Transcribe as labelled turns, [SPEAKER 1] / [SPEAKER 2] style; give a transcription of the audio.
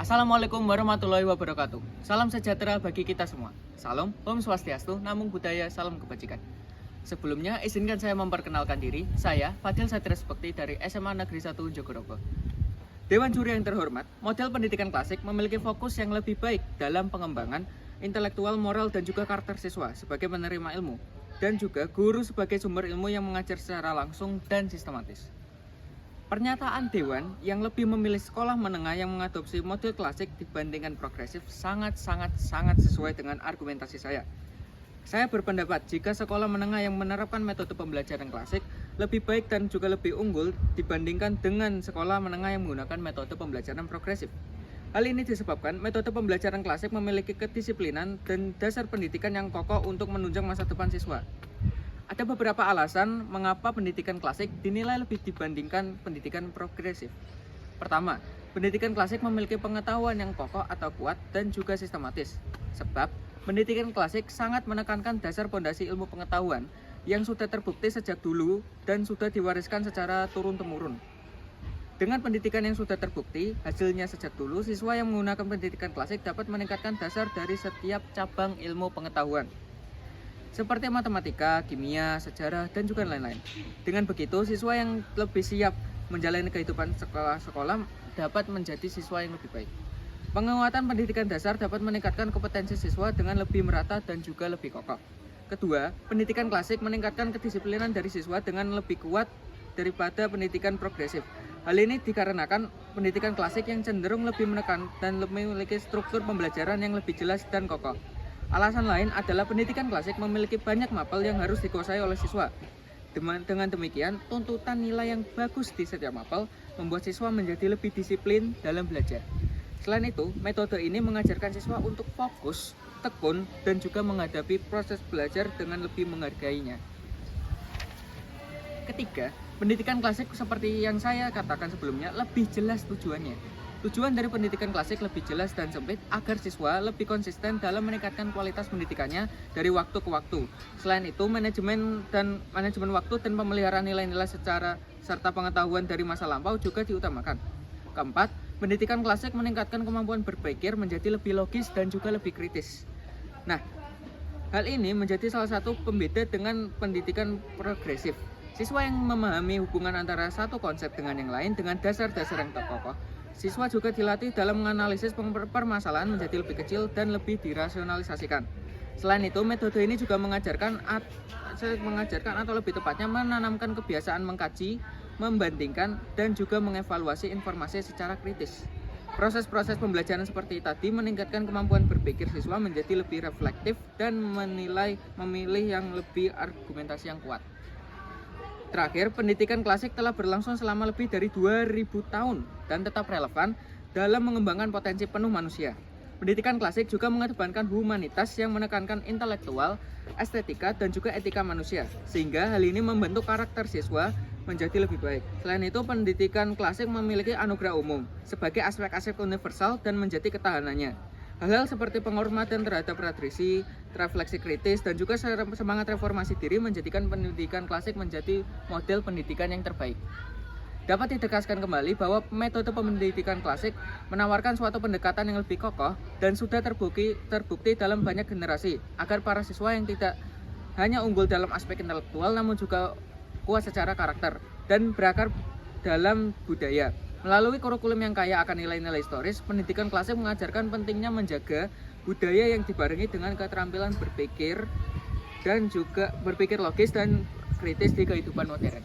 [SPEAKER 1] Assalamualaikum warahmatullahi wabarakatuh. Salam sejahtera bagi kita semua. Salam, Om Swastiastu, Namo Buddhaya, salam kebajikan. Sebelumnya, izinkan saya memperkenalkan diri. Saya, Fadil Satria Bekti dari SMA Negeri 1 Jogorogo. Dewan Juri yang terhormat, model pendidikan klasik memiliki fokus yang lebih baik dalam pengembangan intelektual, moral, dan juga karakter siswa sebagai penerima ilmu, dan juga guru sebagai sumber ilmu yang mengajar secara langsung dan sistematis. Pernyataan Dewan yang lebih memilih sekolah menengah yang mengadopsi model klasik dibandingkan progresif sangat sesuai dengan argumentasi saya. Saya berpendapat jika sekolah menengah yang menerapkan metode pembelajaran klasik lebih baik dan juga lebih unggul dibandingkan dengan sekolah menengah yang menggunakan metode pembelajaran progresif. Hal ini disebabkan metode pembelajaran klasik memiliki kedisiplinan dan dasar pendidikan yang kokoh untuk menunjang masa depan siswa. Ada beberapa alasan mengapa pendidikan klasik dinilai lebih dibandingkan pendidikan progresif. Pertama, pendidikan klasik memiliki pengetahuan yang kokoh atau kuat dan juga sistematis. Sebab, pendidikan klasik sangat menekankan dasar pondasi ilmu pengetahuan yang sudah terbukti sejak dulu dan sudah diwariskan secara turun-temurun. Dengan pendidikan yang sudah terbukti, hasilnya sejak dulu, siswa yang menggunakan pendidikan klasik dapat meningkatkan dasar dari setiap cabang ilmu pengetahuan, seperti matematika, kimia, sejarah, dan juga lain-lain. Dengan begitu, siswa yang lebih siap menjalani kehidupan sekolah dapat menjadi siswa yang lebih baik. Penguatan pendidikan dasar dapat meningkatkan kompetensi siswa dengan lebih merata dan juga lebih kokoh. Kedua, pendidikan klasik meningkatkan kedisiplinan dari siswa dengan lebih kuat daripada pendidikan progresif. Hal ini dikarenakan pendidikan klasik yang cenderung lebih menekan dan memiliki struktur pembelajaran yang lebih jelas dan kokoh. Alasan lain adalah pendidikan klasik memiliki banyak mapel yang harus dikuasai oleh siswa. Dengan demikian, tuntutan nilai yang bagus di setiap mapel membuat siswa menjadi lebih disiplin dalam belajar. Selain itu, metode ini mengajarkan siswa untuk fokus, tekun, dan juga menghadapi proses belajar dengan lebih menghargainya. Ketiga, pendidikan klasik seperti yang saya katakan sebelumnya lebih jelas tujuannya. Tujuan dari pendidikan klasik lebih jelas dan sempit agar siswa lebih konsisten dalam meningkatkan kualitas pendidikannya dari waktu ke waktu. Selain itu, manajemen waktu dan pemeliharaan nilai-nilai serta pengetahuan dari masa lampau juga diutamakan. Keempat, pendidikan klasik meningkatkan kemampuan berpikir menjadi lebih logis dan juga lebih kritis. Nah, hal ini menjadi salah satu pembeda dengan pendidikan progresif. Siswa yang memahami hubungan antara satu konsep dengan yang lain dengan dasar-dasar yang terkokoh. Siswa juga dilatih dalam menganalisis permasalahan menjadi lebih kecil dan lebih dirasionalisasikan. Selain itu, metode ini juga mengajarkan atau lebih tepatnya menanamkan kebiasaan mengkaji, membandingkan, dan juga mengevaluasi informasi secara kritis. Proses-proses pembelajaran seperti tadi meningkatkan kemampuan berpikir siswa menjadi lebih reflektif dan memilih yang lebih argumentasi yang kuat. Terakhir, pendidikan klasik telah berlangsung selama lebih dari 2000 tahun dan tetap relevan dalam mengembangkan potensi penuh manusia. Pendidikan klasik juga mengedepankan humanitas yang menekankan intelektual, estetika, dan juga etika manusia, sehingga hal ini membentuk karakter siswa menjadi lebih baik. Selain itu, pendidikan klasik memiliki anugerah umum sebagai aspek-aspek universal dan menjadi ketahanannya. Hal-hal seperti penghormatan terhadap tradisi, refleksi kritis, dan juga semangat reformasi diri menjadikan pendidikan klasik menjadi model pendidikan yang terbaik. Dapat ditegaskan kembali bahwa metode pendidikan klasik menawarkan suatu pendekatan yang lebih kokoh dan sudah terbukti dalam banyak generasi agar para siswa yang tidak hanya unggul dalam aspek intelektual namun juga kuat secara karakter dan berakar dalam budaya. Melalui kurikulum yang kaya akan nilai-nilai historis, pendidikan klasik mengajarkan pentingnya menjaga budaya yang dibarengi dengan keterampilan berpikir dan juga berpikir logis dan kritis di kehidupan modern.